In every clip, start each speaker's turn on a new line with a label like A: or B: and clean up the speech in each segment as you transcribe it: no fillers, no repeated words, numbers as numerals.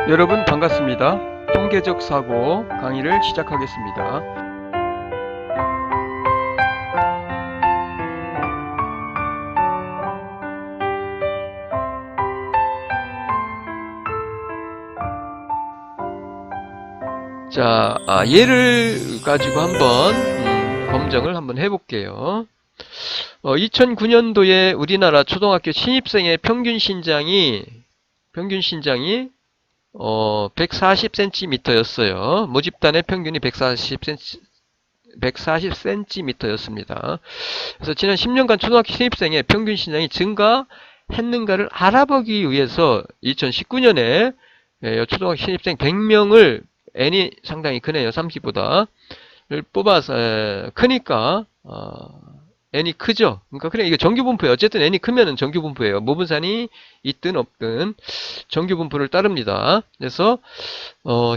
A: 여러분 반갑습니다. 통계적 사고 강의를 시작하겠습니다. 자, 예를 가지고 한번 검정을 한번 해볼게요. 2009년도에 우리나라 초등학교 신입생의 평균 신장이 140cm였어요. 모집단의 평균이 140cm였습니다. 그래서 지난 10년간 초등학교 신입생의 평균 신장이 증가했는가를 알아보기 위해서 2019년에 초등학교 신입생 100명을 N이 상당히 크네요. 30보다 를 뽑아서 크니까 N이 크죠. 그러니까 그냥 이게 정규분포예요. 어쨌든 N이 크면은 정규분포예요. 모분산이 있든 없든 정규분포를 따릅니다. 그래서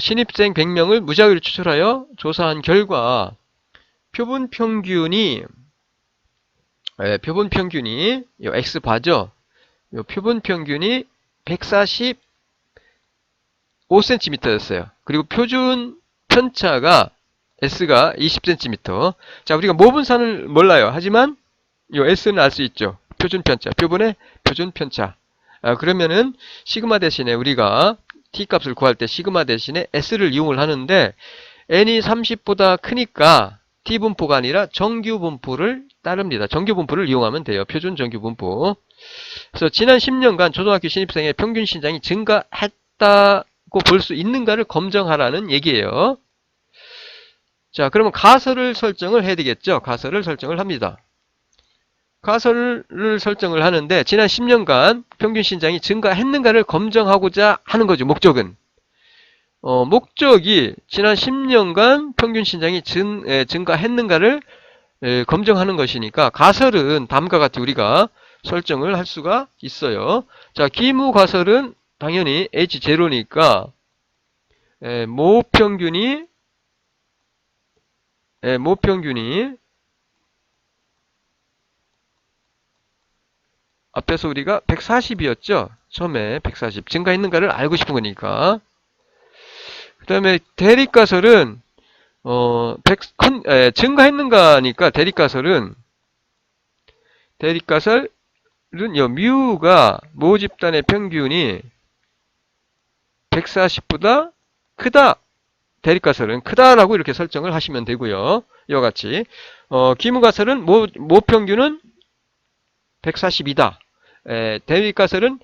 A: 신입생 100명을 무작위로 추출하여 조사한 결과 표본 평균이 요 X바죠. 요 표본 평균이 145cm였어요. 그리고 표준 편차가 S가 20cm. 자, 우리가 모분산을 몰라요. 하지만 요 S는 알 수 있죠. 표준 편차, 표본의 표준 편차. 그러면은 시그마 대신에 우리가 T 값을 구할 때 시그마 대신에 S를 이용을 하는데 N이 30보다 크니까 T 분포가 아니라 정규 분포를 따릅니다. 정규 분포를 이용하면 돼요. 표준 정규 분포. 그래서 지난 10년간 초등학교 신입생의 평균 신장이 증가했다고 볼 수 있는가를 검증하라는 얘기예요. 자, 그러면 가설을 설정을 해야 되겠죠. 가설을 설정을 합니다. 가설을 설정을 하는데 지난 10년간 평균 신장이 증가했는가를 검증하고자 하는 거죠. 목적은. 목적이 지난 10년간 평균 신장이 증가했는가를 검증하는 것이니까 가설은 다음과 같이 우리가 설정을 할 수가 있어요. 자, 기무 가설은 당연히 H0니까 모평균이 앞에서 우리가 140이었죠. 처음에 140 증가했는가를 알고 싶은 거니까. 그 다음에 대립가설은 증가했는가니까 대립가설은 요 뮤가 모집단의 평균이 140보다 크다. 대립가설은 크다라고 이렇게 설정을 하시면 되고요. 이와 같이 기무가설은 모평균은 140이다. 대립가설은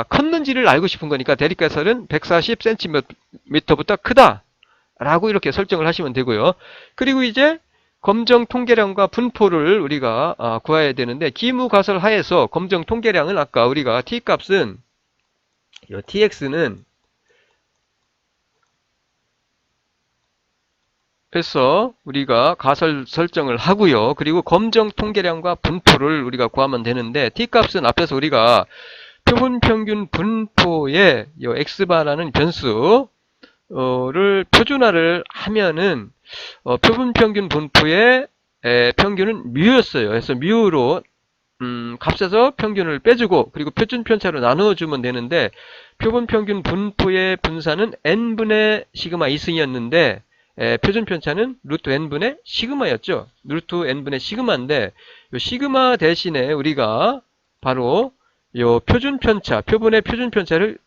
A: 컸는지를 알고 싶은 거니까 대립가설은 140cm부터 크다 라고 이렇게 설정을 하시면 되고요. 그리고 이제 검정 통계량과 분포를 우리가 구해야 되는데 기무가설 하에서 검정 통계량은 아까 우리가 T값은 요 TX는 그래서 우리가 가설 설정을 하고요. 그리고 검정 통계량과 분포를 우리가 구하면 되는데 T값은 앞에서 우리가 표본 평균 분포의 이 X바라는 변수를 표준화를 하면은 표본 평균 분포의 평균은 뮤였어요. 그래서 뮤로 값에서 평균을 빼주고 그리고 표준 편차로 나누어주면 되는데 표본 평균 분포의 분산은 n분의 시그마 2승이었는데 표준 편차는 루트 n분의 시그마였죠. 루트 n분의 시그마인데 요 시그마 대신에 우리가 바로 요 표준 편차, 표본의 표준 편차를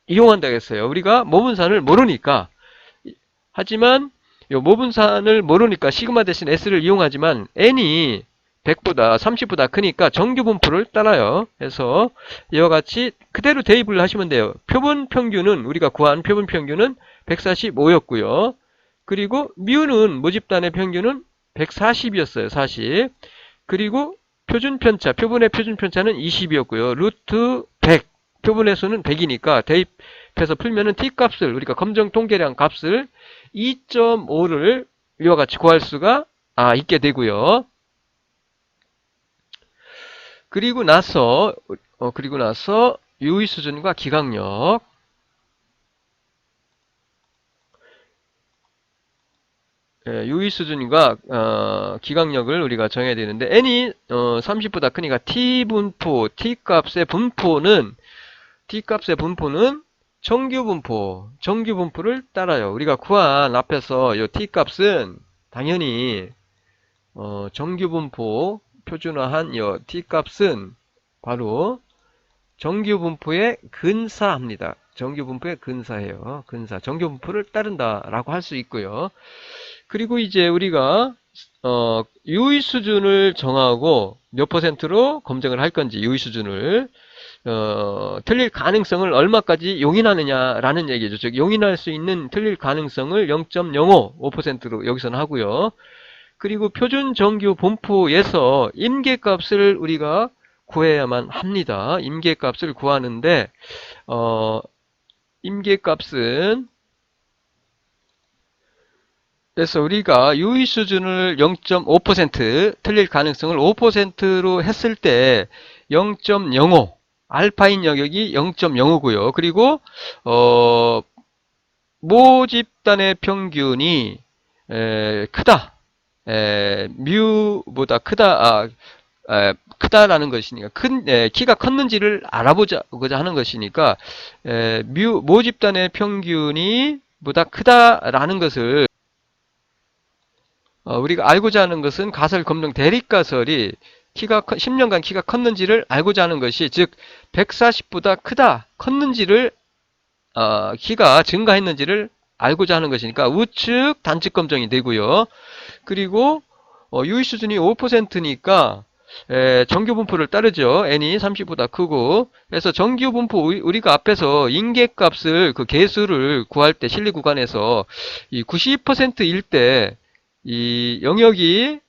A: 이용한다고 했어요. 우리가 모분산을 모르니까. 하지만 요 모분산을 모르니까 시그마 대신 s를 이용하지만 n이 100보다 30보다 크니까 정규 분포를 따라요. 그래서 이와 같이 그대로 대입을 하시면 돼요. 표본 평균은 우리가 구한 표본 평균은 145였고요. 그리고 뮤는 모집단의 평균은 140이었어요. 40. 그리고 표준 편차, 표본의 표준 편차는 20이었고요. 루트 100. 표본의 수는 100이니까 대입해서 풀면은 T값을 우리가 검정 통계량 값을 2.5를 이와 같이 구할 수가 있게 되고요. 그리고 나서 유의 수준과 기각력 유의 수준과 기각력을 우리가 정해야 되는데 n이 30보다 크니까 T분포, T값의 분포는 정규분포를 따라요. 우리가 구한 앞에서 이 t값은 당연히 정규분포 표준화한 이 t값은 바로 정규분포의 근사합니다. 정규분포의 근사예요. 근사. 정규분포를 따른다라고 할 수 있고요. 그리고 이제 우리가 유의 수준을 정하고 몇 퍼센트로 검증을 할 건지 유의 수준을 틀릴 가능성을 얼마까지 용인하느냐라는 얘기죠. 즉 용인할 수 있는 틀릴 가능성을 0.05, 5%로 여기서는 하고요. 그리고 표준 정규 분포에서 임계값을 우리가 구해야만 합니다. 임계값을 구하는데 임계값은 그래서 우리가 유의 수준을 0.5% 틀릴 가능성을 5%로 했을 때 0.05 알파인 영역이 0.05고요. 그리고 모집단의 평균이 크다. 뮤보다 크다라는 것이니까 키가 컸는지를 알아보자고자 하는 것이니까 모집단의 평균이 보다 크다라는 것을 우리가 알고자 하는 것은 가설 검증 대립가설이 10년간 키가 컸는지를 알고자 하는 것이 즉 140보다 컸는지를 키가 증가했는지를 알고자 하는 것이니까 우측 단측 검증이 되고요. 그리고 유의 수준이 5%니까 정규분포를 따르죠. n이 30보다 크고 그래서 정규분포 우리가 앞에서 임계값을 그 개수를 구할 때 실리 구간에서 이 90%일 때 이 영역이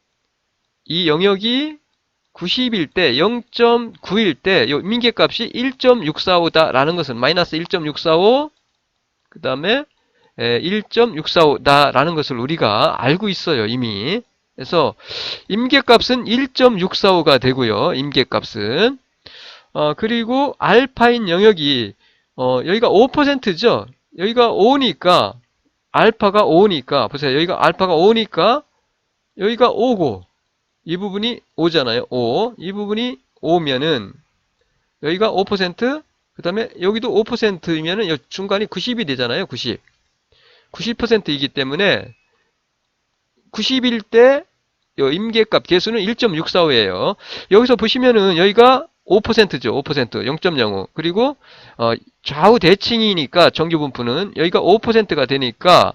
A: 90일 때 0.9일 때 이 임계값이 1.645다라는 것은 마이너스 1.645 그 다음에 1.645다라는 것을 우리가 알고 있어요. 이미. 그래서 임계값은 1.645가 되고요. 임계값은 그리고 알파인 영역이 여기가 5%죠. 여기가 5니까 알파가 5니까 보세요. 여기가 알파가 5니까 여기가 5고 이 부분이 5잖아요. 5. 이 부분이 5면은 여기가 5%, 그 다음에 여기도 5%이면은 중간이 90이 되잖아요. 90. 90%이기 때문에 90일 때 임계값 개수는 1.645예요. 여기서 보시면은 여기가 5%죠. 5%, 0.05. 그리고 좌우 대칭이니까 정규분포는 여기가 5%가 되니까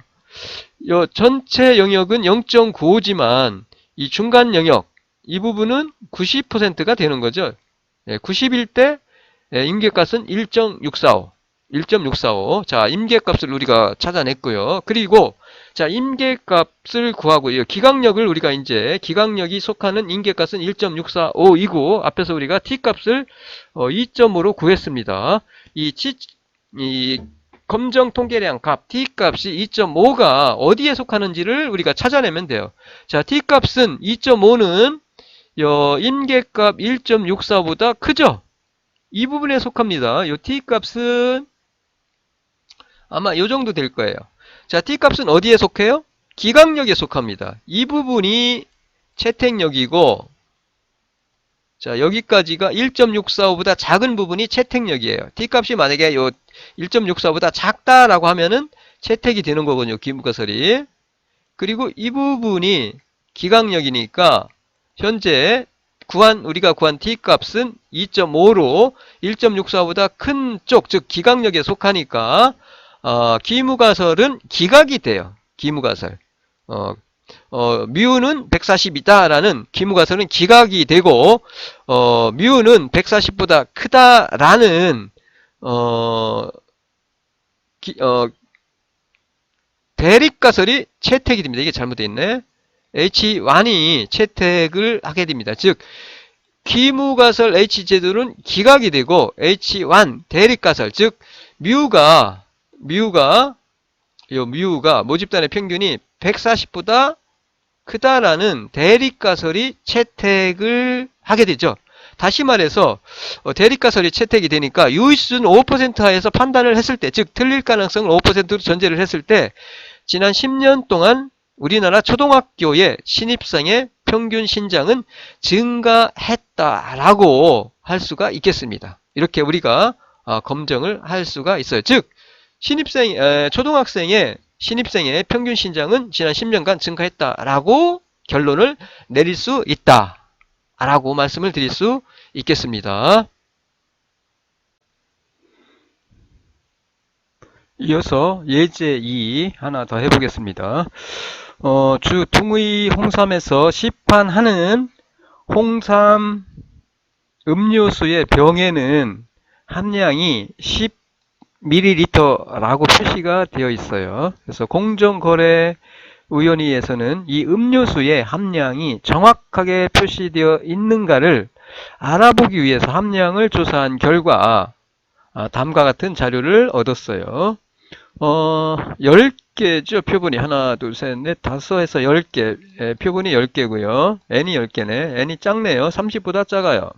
A: 전체 영역은 0.95지만 이 중간 영역 이 부분은 90%가 되는 거죠. 90일 때 임계값은 1.645. 1.645. 자, 임계값을 우리가 찾아냈고요. 그리고 자, 임계값을 구하고 기각력을 우리가 이제 기각력이 속하는 임계값은 1.645이고 앞에서 우리가 t값을 2.5로 구했습니다. 이 검정 통계량 값 t값이 2.5가 어디에 속하는지를 우리가 찾아내면 돼요. 자, t값은 2.5는 임계값 1.645보다 크죠? 이 부분에 속합니다. 요 t값은 아마 요 정도 될 거예요. 자, t값은 어디에 속해요? 기각력에 속합니다. 이 부분이 채택력이고 자, 여기까지가 1.645보다 작은 부분이 채택력이에요. t값이 만약에 요 1.645보다 작다라고 하면은 채택이 되는 거거든요. 기무가설이. 그리고 이 부분이 기각력이니까 현재 우리가 구한 t값은 2.5로 1.645보다 큰 쪽, 즉 기각력에 속하니까 기무가설은 기각이 돼요. 기무가설. 뮤는 140이다라는 기무가설은 기각이 되고 뮤는 140보다 크다라는 대립가설이 채택이 됩니다. 이게 잘못되어 있네. H1이 채택을 하게 됩니다. 즉 기무가설 H제도는 기각이 되고 H1 대립가설 즉 뮤가 모집단의 평균이 140보다 크다라는 대립가설이 채택을 하게 되죠. 다시 말해서 대립가설이 채택이 되니까 유의수준 5% 하에서 판단을 했을 때 즉 틀릴 가능성을 5%로 전제를 했을 때 지난 10년 동안 우리나라 초등학교의 신입생의 평균 신장은 증가했다라고 할 수가 있겠습니다. 이렇게 우리가 검증을 할 수가 있어요. 즉 신입생의 평균 신장은 지난 10년간 증가했다라고 결론을 내릴 수 있다라고 말씀을 드릴 수 있겠습니다. 이어서 예제 2 하나 더 해보겠습니다. 주 둥의 홍삼에서 시판하는 홍삼 음료수의 병에는 함량이 10ml라고 표시가 되어 있어요. 그래서 공정거래위원회에서는 이 음료수의 함량이 정확하게 표시되어 있는가를 알아보기 위해서 함량을 조사한 결과 다음과 같은 자료를 얻었어요. 10개죠. 표본이 하나, 둘, 셋, 넷, 다섯 해서 10개. 표본이 10개고요. n이 10개네. n이 작네요. 30보다 작아요.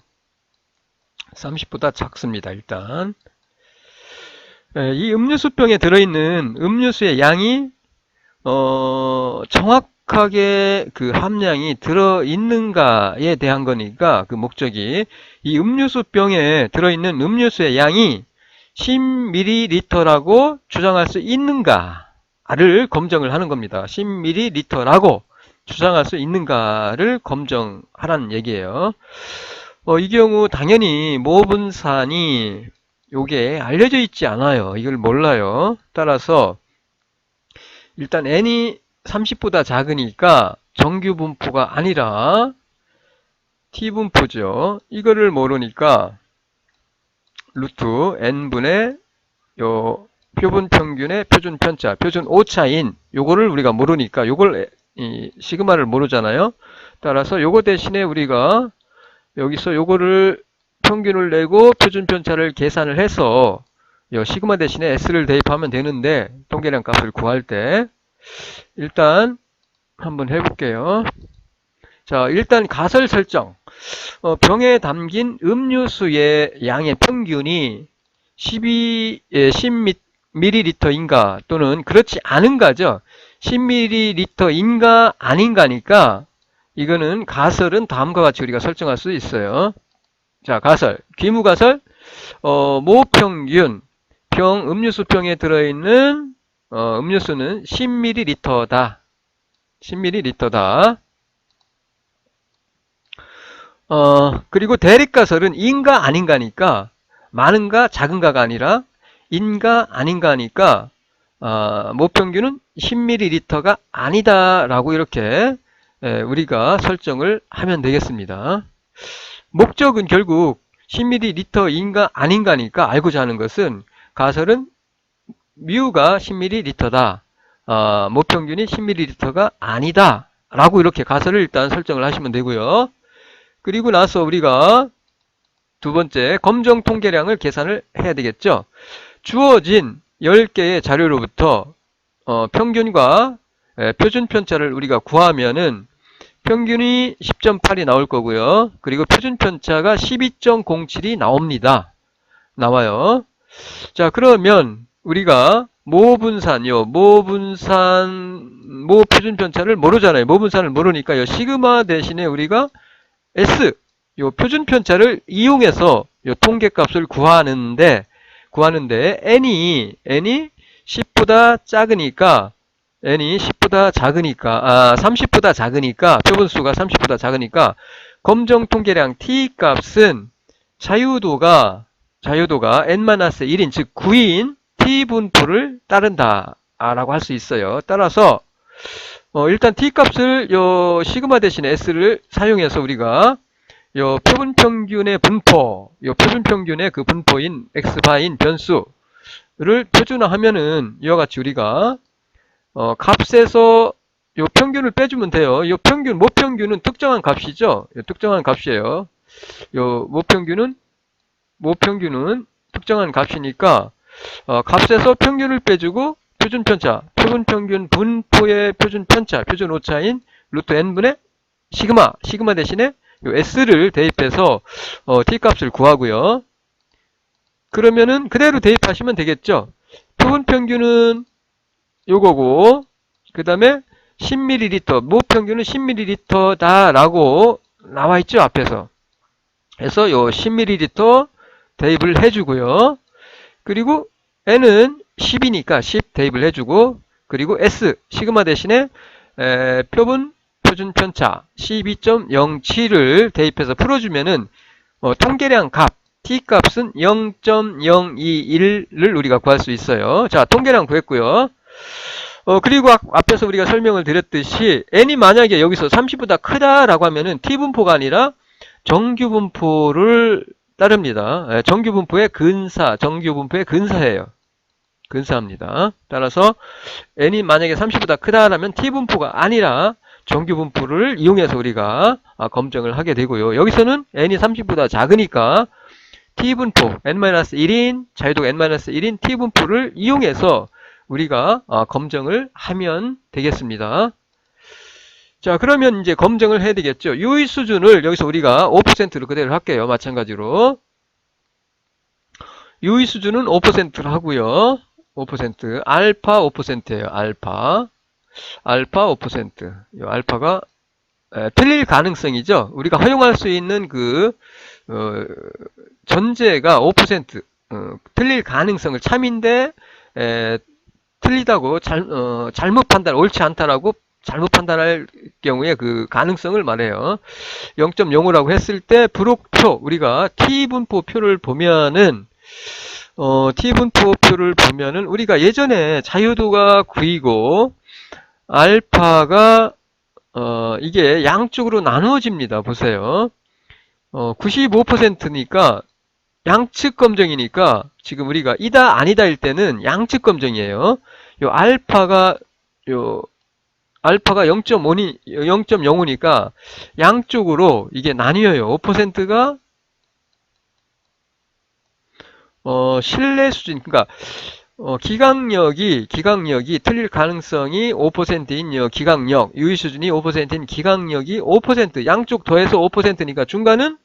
A: 30보다 작습니다. 일단 이 음료수병에 들어있는 음료수의 양이 정확하게 그 함량이 들어있는가에 대한 거니까 그 목적이 이 음료수병에 들어있는 음료수의 양이 10ml라고 주장할 수 있는가를 검증을 하는 겁니다. 10ml라고 주장할 수 있는가를 검증하라는 얘기예요. 이 경우 당연히 모분산이 요게 알려져 있지 않아요. 이걸 몰라요. 따라서 일단 n이 30보다 작으니까 정규 분포가 아니라 t분포죠. 이거를 모르니까 루트 n분의 요 표본 평균의 표준 편차, 표준 오차인 요거를 우리가 모르니까 요걸 시그마를 모르잖아요. 따라서 요거 대신에 우리가 여기서 요거를 평균을 내고 표준 편차를 계산을 해서 요 시그마 대신에 s를 대입하면 되는데 통계량 값을 구할 때 일단 한번 해볼게요. 자, 일단 가설 설정. 병에 담긴 음료수의 양의 평균이 10ml인가 또는 그렇지 않은가죠. 10ml인가 아닌가니까 이거는 가설은 다음과 같이 우리가 설정할 수 있어요. 자, 가설. 귀무가설. 모평균. 음료수병에 들어있는 음료수는 10ml다. 10ml다. 그리고 대립가설은 인가 아닌가니까 많은가 작은가가 아니라 인가 아닌가니까 모평균은 10ml가 아니다라고 이렇게 우리가 설정을 하면 되겠습니다. 목적은 결국 10ml인가 아닌가니까 알고자 하는 것은 가설은 뮤가 10ml다. 모평균이 10ml가 아니다. 라고 이렇게 가설을 일단 설정을 하시면 되고요. 그리고 나서 우리가 두 번째 검정 통계량을 계산을 해야 되겠죠. 주어진 10개의 자료로부터 평균과 표준 편차를 우리가 구하면은 평균이 10.8이 나올 거고요. 그리고 표준 편차가 12.07이 나옵니다. 나와요. 자, 그러면 우리가 모분산 모표준 편차를 모르잖아요. 모분산을 모르니까 시그마 대신에 우리가 S, 요 표준 편차를 이용해서 요 통계값을 구하는데 n이 10보다 작으니까 n이 10보다 작으니까 30보다 작으니까 표본수가 30보다 작으니까 검정 통계량 t 값은 자유도가 n-1인 즉 9인 t 분포를 따른다라고 할 수 있어요. 따라서 일단 t 값을 요 시그마 대신에 s를 사용해서 우리가 요 표본 평균의 분포, 요 표준 평균의 그 분포인 x바인 변수를 표준화하면은 이와 같이 우리가 값에서 요 평균을 빼주면 돼요. 요 평균, 모평균은 특정한 값이죠. 특정한 값이에요. 요 모평균은 특정한 값이니까 값에서 평균을 빼주고 표준 편차, 표본 평균 분포의 표준 편차, 표준 오차인 루트 n분의 시그마 대신에 요 s를 대입해서 t 값을 구하고요. 그러면은 그대로 대입하시면 되겠죠. 표본 평균은 요거고 그 다음에 10ml, 모평균은 10ml다 라고 나와 있죠. 앞에서. 그래서 요 10ml 대입을 해주고요. 그리고 n은 10이니까 10 대입을 해주고, 그리고 S 시그마 대신에 표준 편차 12.07을 대입해서 풀어주면은 통계량 값 t 값은 0.021을 우리가 구할 수 있어요. 자, 통계량 구했고요. 그리고 앞에서 우리가 설명을 드렸듯이 n이 만약에 여기서 30보다 크다라고 하면은 t분포가 아니라 정규분포를 따릅니다. 정규분포의 근사예요. 근사합니다. 따라서 n이 만약에 30보다 크다라면 t분포가 아니라 정규분포를 이용해서 우리가 검증을 하게 되고요. 여기서는 n이 30보다 작으니까 t분포 n-1인 자유도가 n-1인 t분포를 이용해서 우리가 검증을 하면 되겠습니다. 자, 그러면 이제 검증을 해야 되겠죠. 유의 수준을 여기서 우리가 5%로 그대로 할게요. 마찬가지로 유의 수준은 5%로 하고요. 5% 알파 5%예요. 알파 5%. 이 알파가 틀릴 가능성이죠. 우리가 허용할 수 있는 전제가 5%. 틀릴 가능성을 참인데 틀리다고 잘못 판단, 옳지 않다라고 잘못 판단할 경우에 그 가능성을 말해요. 0.05라고 했을 때 브록표 우리가 t분포표를 보면은 t분포표를 보면은 우리가 예전에 자유도가 9이고 알파가 이게 양쪽으로 나누어집니다. 보세요. 95%니까 양측 검정이니까 지금 우리가 이다 아니다일 때는 양측 검정이에요. 요 알파가 0.05니까 양쪽으로 이게 나뉘어요. 5%가 신뢰 수준, 그러니까 기각력이 틀릴 가능성이 5%인 기각력, 유의 수준이 5%인 기각력이 5%, 양쪽 더해서 5%니까 중간은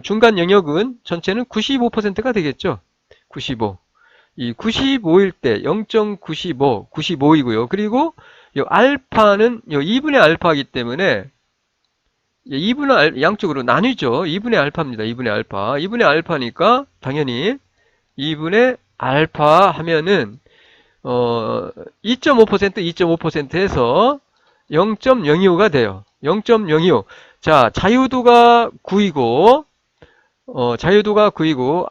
A: 중간 영역은 전체는 95%가 되겠죠. 95. 이 95일 때 0.95, 95이고요. 그리고 이 알파는 2분의 알파이기 때문에 2분의 양쪽으로 나뉘죠. 2분의 알파입니다. 2분의 알파. 2분의 알파니까 당연히 2분의 알파 하면은 2.5% 2.5%에서 0.025가 돼요. 0.025. 자, 자유도가 9이고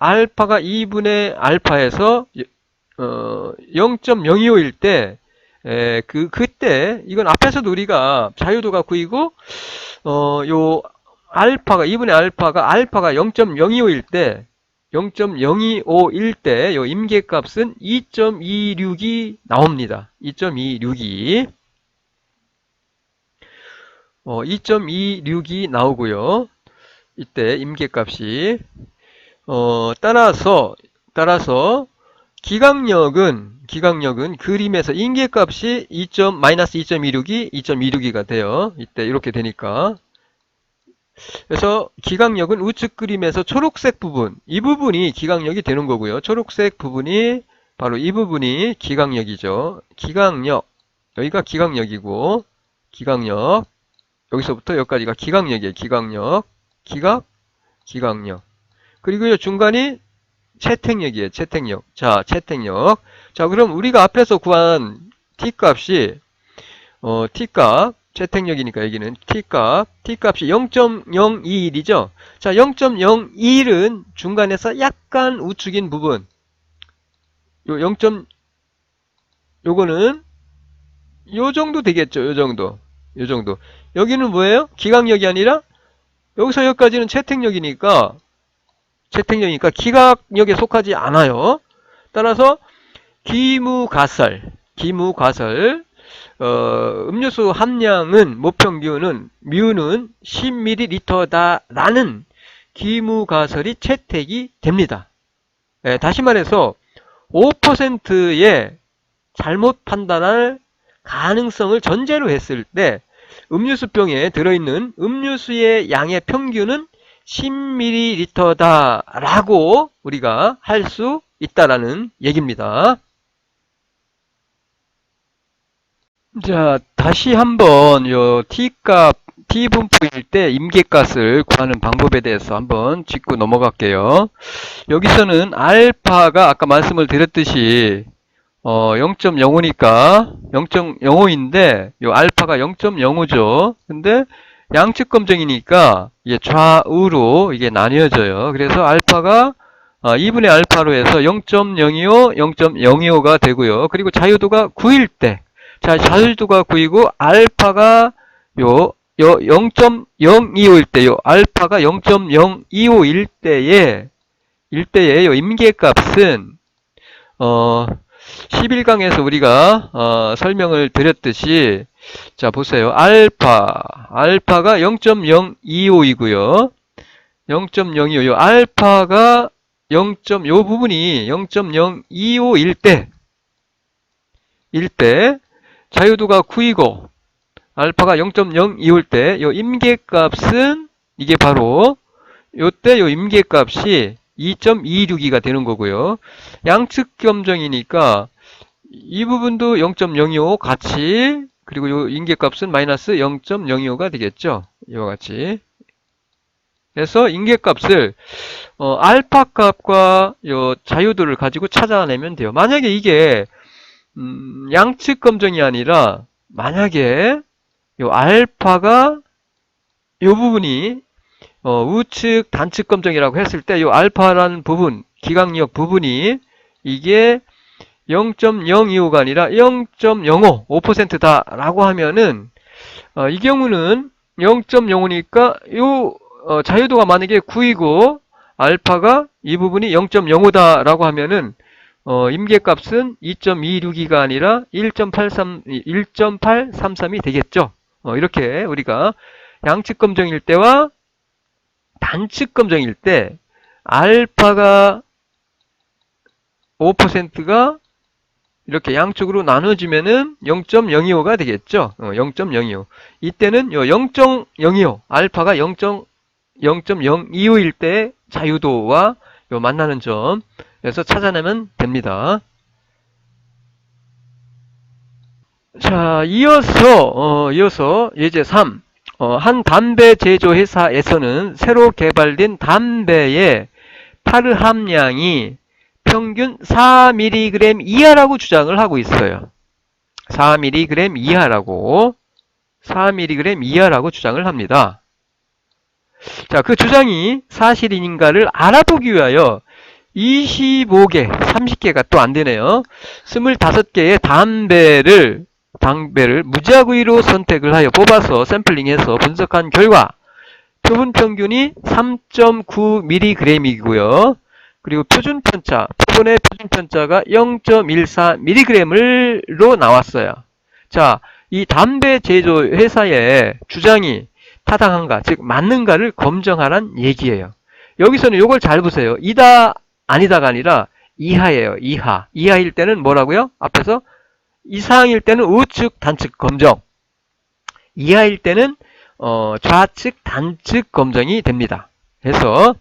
A: 알파가 2분의 알파에서 0.025일 때 그때 이건 앞에서도 우리가 자유도가 9이고 요 알파가 2분의 알파가 0.025일 때 0.025일 때 요 임계값은 2.262 나옵니다. 2.262 2.262 나오고요. 이때 임계값이 따라서 기각력은 그림에서 임계값이 마이너스 2.262가 돼요. 이때 이렇게 되니까. 그래서 기각력은 우측 그림에서 초록색 부분, 이 부분이 기각력이 되는 거고요. 초록색 부분이 바로 이 부분이 기각력이죠. 기각력, 여기가 기각력이고 기각력, 여기서부터 여기까지가 기각력이에요. 기각력, 기각력. 그리고 이 중간이 채택력이에요. 채택력. 자, 채택력. 자, 그럼 우리가 앞에서 구한 t값이 t값, 채택력이니까 여기는 t값이 0.021이죠. 자, 0.01은 중간에서 약간 우측인 부분. 요거는 요 정도 되겠죠. 요 정도. 여기는 뭐예요? 기각력이 아니라 여기서 여기까지는 채택력이니까 기각력에 속하지 않아요. 따라서 기무가설 음료수 함량은 모평균은 뮤는 10ml다라는 기무가설이 채택이 됩니다. 다시 말해서 5%의 잘못 판단할 가능성을 전제로 했을 때 음료수병에 들어있는 음료수의 양의 평균은 10ml다라고 우리가 할 수 있다라는 얘기입니다. 자, 다시 한번 요 t분포일 때 임계값을 구하는 방법에 대해서 한번 짚고 넘어갈게요. 여기서는 알파가 아까 말씀을 드렸듯이 0.05니까 0.05인데 요 알파가 0.05죠. 근데 양측 검정이니까 이게 좌우로 이게 나뉘어져요. 그래서 알파가 2분의 알파로 해서 0.025, 0.025가 되고요. 그리고 자유도가 9일 때, 자, 자유도가 9이고 알파가 요 0.025일 때, 요 알파가 0.025일 때에 요 임계값은 11강에서 우리가 설명을 드렸듯이, 자 보세요. 알파가 0.025이고요. 0.025, 요 알파가 요 부분이 0.025일 때 자유도가 9이고 알파가 0.025일 때 요 임계값은 이게 바로 요때 요 임계값이 2.262가 되는 거고요. 양측 검정이니까 이 부분도 0.025 같이, 그리고 요 임계값은 마이너스 0.025가 되겠죠. 이와 같이. 그래서 임계값을 알파 값과 요 자유도를 가지고 찾아내면 돼요. 만약에 이게 양측 검정이 아니라 만약에 요 알파가 요 부분이 우측 단측 검정이라고 했을 때 요 알파라는 부분, 기강력 부분이 이게 0.025가 아니라 0.05, 5%다라고 하면은 이 경우는 0.05니까 요 자유도가 만약에 9이고 알파가 이 부분이 0.05다라고 하면은 임계값은 2.262가 아니라 1.833이 되겠죠. 이렇게 우리가 양측 검정일 때와 단측 검정일 때 알파가 5%가 이렇게 양쪽으로 나눠지면은 0.025가 되겠죠. 0.025. 이때는 0.025, 알파가 0.025일 때 자유도와 만나는 점에서 찾아내면 됩니다. 자, 이어서 예제 3. 한 담배 제조 회사에서는 새로 개발된 담배의 타르 함량이 평균 4mg 이하라고 주장을 하고 있어요. 4mg 이하라고 주장을 합니다. 자, 그 주장이 사실인가를 알아보기 위하여 25개, 30개가 또 안 되네요. 25개의 담배를 무작위로 선택을 하여 뽑아서 샘플링해서 분석한 결과 표본 평균이 3.9mg이고요. 그리고 표본의 표준 편차가 0.14mg로 나왔어요. 자, 이 담배 제조 회사의 주장이 타당한가, 즉 맞는가를 검증하란 얘기예요. 여기서는 요걸 잘 보세요. 이다 아니다가 아니라 이하예요. 이하일 때는 뭐라고요? 앞에서 이상일 때는 우측 단측 검정, 이하일 때는 좌측 단측 검정이 됩니다. 그래서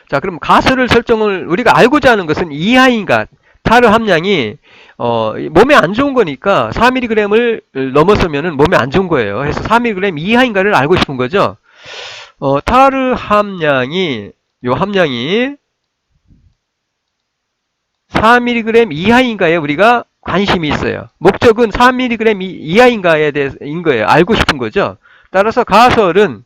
A: 자, 그럼 가설을 설정을 우리가 알고자 하는 것은 이하인가, 타르 함량이 몸에 안 좋은 거니까 4mg을 넘어서면은 몸에 안 좋은 거예요. 그래서 4mg 이하인가를 알고 싶은 거죠. 타르 함량이 4mg 이하인가에 우리가 관심이 있어요. 목적은 4mg 이하인가에 대해서인 거예요. 알고 싶은 거죠. 따라서 가설은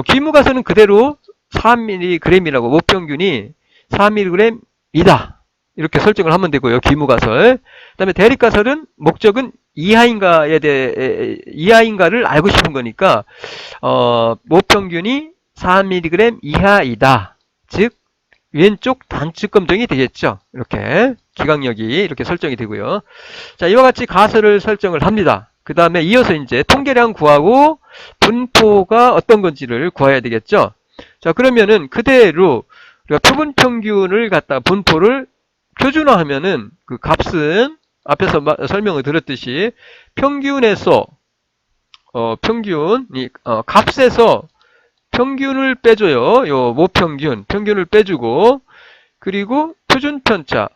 A: 귀무가설은 그대로 4mg이라고, 목평균이 4mg이다 이렇게 설정을 하면 되고요. 귀무가설. 그 다음에 대립가설은 목적은 이하인가를 알고 싶은 거니까 목평균이 4mg 이하이다. 즉 왼쪽 단측 검정이 되겠죠. 이렇게 기강력이 이렇게 설정이 되고요. 자, 이와 같이 가설을 설정을 합니다. 그 다음에 이어서 이제 통계량 구하고 분포가 어떤 건지를 구해야 되겠죠. 자, 그러면은 그대로 우리가 표본 평균을 갖다 분포를 표준화하면은 그 값은 앞에서 설명을 드렸듯이 평균에서 값에서 평균을 빼줘요. 요 모평균, 평균을 빼주고, 그리고 표준 편차,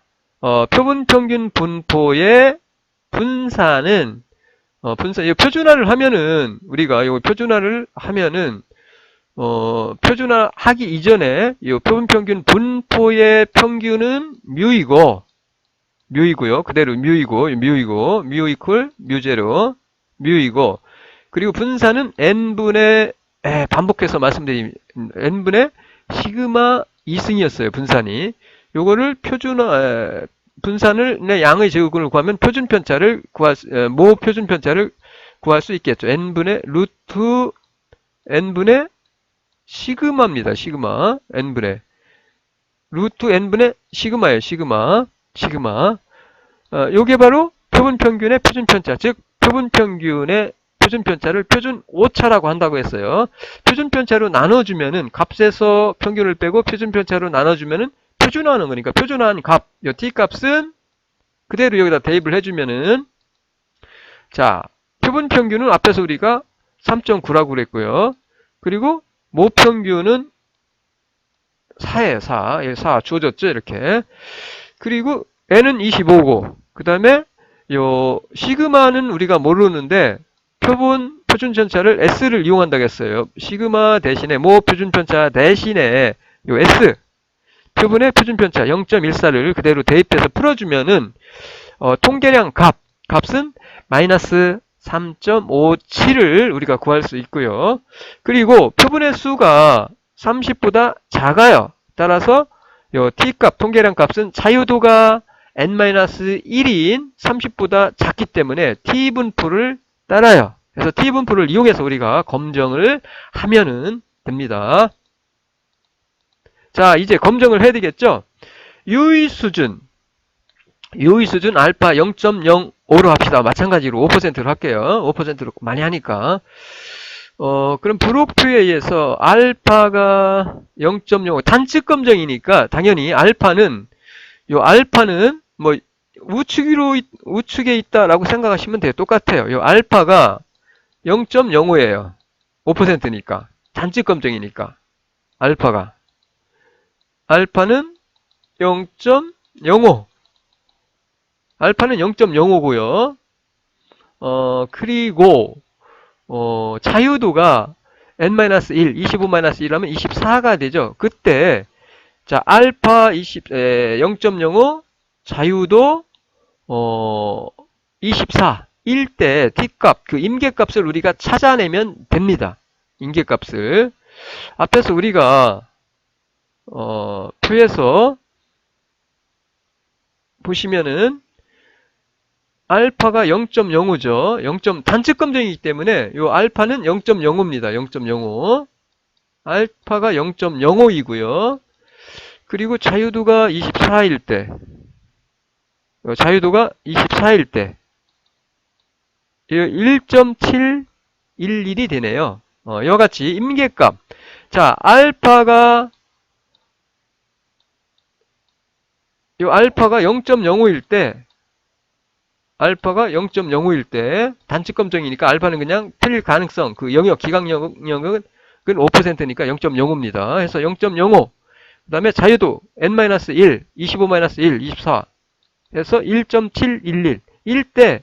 A: 표본 평균 분포의 분산은 이 표준화를 하면은 우리가 요 표준화를 하면은 표준화하기 이전에 이 표본 평균 분포의 평균은 뮤이고, 뮤이고요. 그대로 뮤 이퀄 뮤0, 뮤이고, 그리고 분산은 n분의, 반복해서 말씀드린 n분의 시그마 2승이었어요. 분산이. 요거를 분산을, 양의 제곱을 구하면 모 표준 편차를 구할 수 있겠죠. n분의 루트 n분의 시그마입니다. 시그마. n분의. 루트 n분의 시그마예요. 시그마. 요게 바로 표본 평균의 표준 편차. 즉, 표본 평균의 표준 편차를 표준 오차라고 한다고 했어요. 표준 편차로 나눠주면은, 값에서 평균을 빼고 표준 편차로 나눠주면은 표준화하는 거니까, 표준화한 값, 요 t 값은 그대로 여기다 대입을 해주면은, 자, 표본 평균은 앞에서 우리가 3.9라고 그랬고요. 그리고 모평균은 4예요. 4 주어졌죠. 이렇게. 그리고 n은 25고, 그 다음에 요 시그마는 우리가 모르는데 표준 편차를 s를 이용한다고 했어요. 시그마 대신에 모 표준 편차 대신에 요 s 표본의 표준 편차 0.14를 그대로 대입해서 풀어주면은 통계량 값은 마이너스 3.57을 우리가 구할 수 있고요. 그리고 표본의 수가 30보다 작아요. 따라서 요 t값, 통계량 값은 자유도가 n-1인 30보다 작기 때문에 t분포를 따라요. 그래서 t분포를 이용해서 우리가 검정을 하면은 됩니다. 자, 이제 검정을 해야 되겠죠? 유의 수준 알파 0.05로 합시다. 마찬가지로 5%로 할게요. 5%로 많이 하니까. 그럼 브로크에 의해서 알파가 0.05 단측 검정이니까 당연히 알파는 뭐 우측에 있다라고 생각하시면 돼요. 똑같아요. 요 알파가 0.05예요. 5%니까. 단측 검정이니까. 알파는 0.05. 알파는 0.05고요. 그리고 자유도가 n-1, 25-1하면 24가 되죠. 그때 자, 알파 0.05 자유도 24 일 때 t값 그 임계값을 우리가 찾아내면 됩니다. 임계값을 앞에서 우리가 표에서 보시면은 알파가 0.05죠. 단측 검정이기 때문에 요 알파는 0.05입니다. 0.05. 알파가 0.05이고요. 그리고 자유도가 24일 때. 자유도가 24일 때. 1.711이 되네요. 이와 같이 임계값. 자, 알파가 0.05일 때 단측 검정이니까 알파는 그냥 틀릴 가능성 그 기각 영역은 5%니까 0.05입니다. 해서 0.05 그 다음에 자유도 n-1 25-1 24 해서 1.711 일 때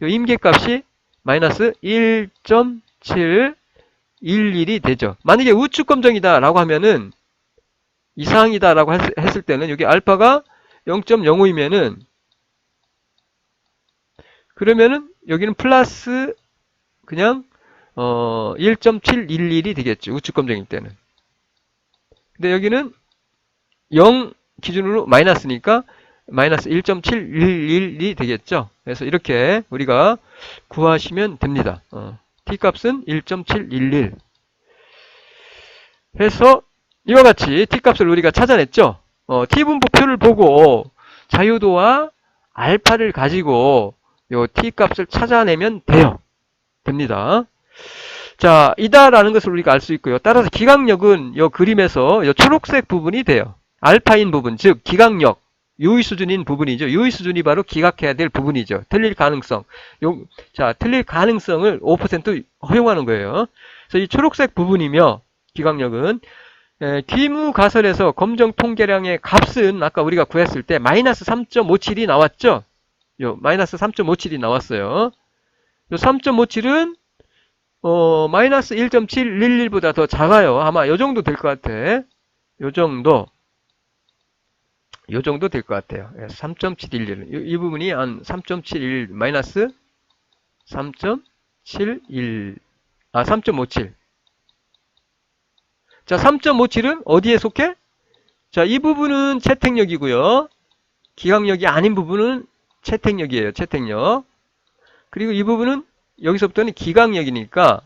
A: 임계값이 마이너스 1.711이 되죠. 만약에 우측 검정이다 라고 하면은 이상이다 라고 했을 때는 여기 알파가 0.05이면은 그러면은 여기는 플러스 그냥 1.711이 되겠죠. 우측 검정일 때는. 근데 여기는 0 기준으로 마이너스니까 마이너스 1.711이 되겠죠. 그래서 이렇게 우리가 구하시면 됩니다. t값은 1.711 해서 이와 같이 t값을 우리가 찾아냈죠. t분포표를 보고 자유도와 알파를 가지고 요 t값을 찾아내면 됩니다. 자, 이다라는 것을 우리가 알 수 있고요. 따라서 기각력은 요 그림에서 요 초록색 부분이 돼요. 알파인 부분, 즉 기각력, 유의 수준인 부분이죠. 유의 수준이 바로 기각해야 될 부분이죠. 틀릴 가능성. 틀릴 가능성을 5% 허용하는 거예요. 그래서 이 초록색 부분이며 기각력은 귀무가설에서 검정 통계량의 값은 아까 우리가 구했을 때 마이너스 3.57이 나왔죠. 마이너스 3.57이 나왔어요. 요 3.57은 마이너스 1.711보다 더 작아요. 아마 요 정도 될 것 같아. 요 정도. 요 정도 될 것 같아요. 3.711. 이 부분이 한 3.71 마이너스 3.71. 3.57. 자, 3.57은 어디에 속해? 자, 이 부분은 채택력이고요. 기강력이 아닌 부분은 채택력이에요. 채택력. 그리고 이 부분은 여기서부터는 기강력이니까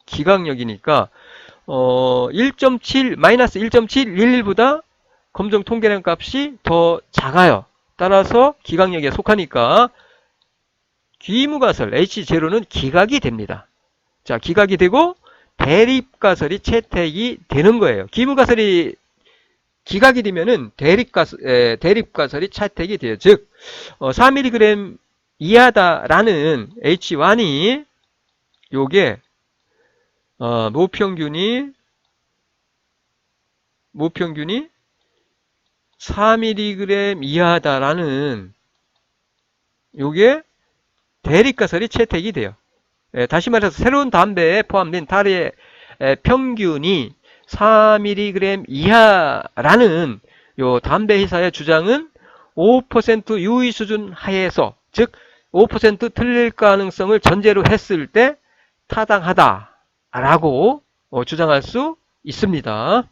A: 1.7 마이너스 1.711보다 검정 통계량 값이 더 작아요. 따라서 기강력에 속하니까 귀무가설 H0는 기각이 됩니다. 자, 기각이 되고 대립가설이 채택이 되는 거예요. 귀무가설이 기각이 되면은 대립가설이 채택이 돼요. 즉, 4mg 이하다라는 H1이 요게 모평균이 4mg 이하다라는 요게 대립가설이 채택이 돼요. 다시 말해서 새로운 담배에 포함된 달의 평균이 4mg 이하라는 요 담배 회사의 주장은 5% 유의 수준 하에서, 즉 5% 틀릴 가능성을 전제로 했을 때 타당하다라고 주장할 수 있습니다.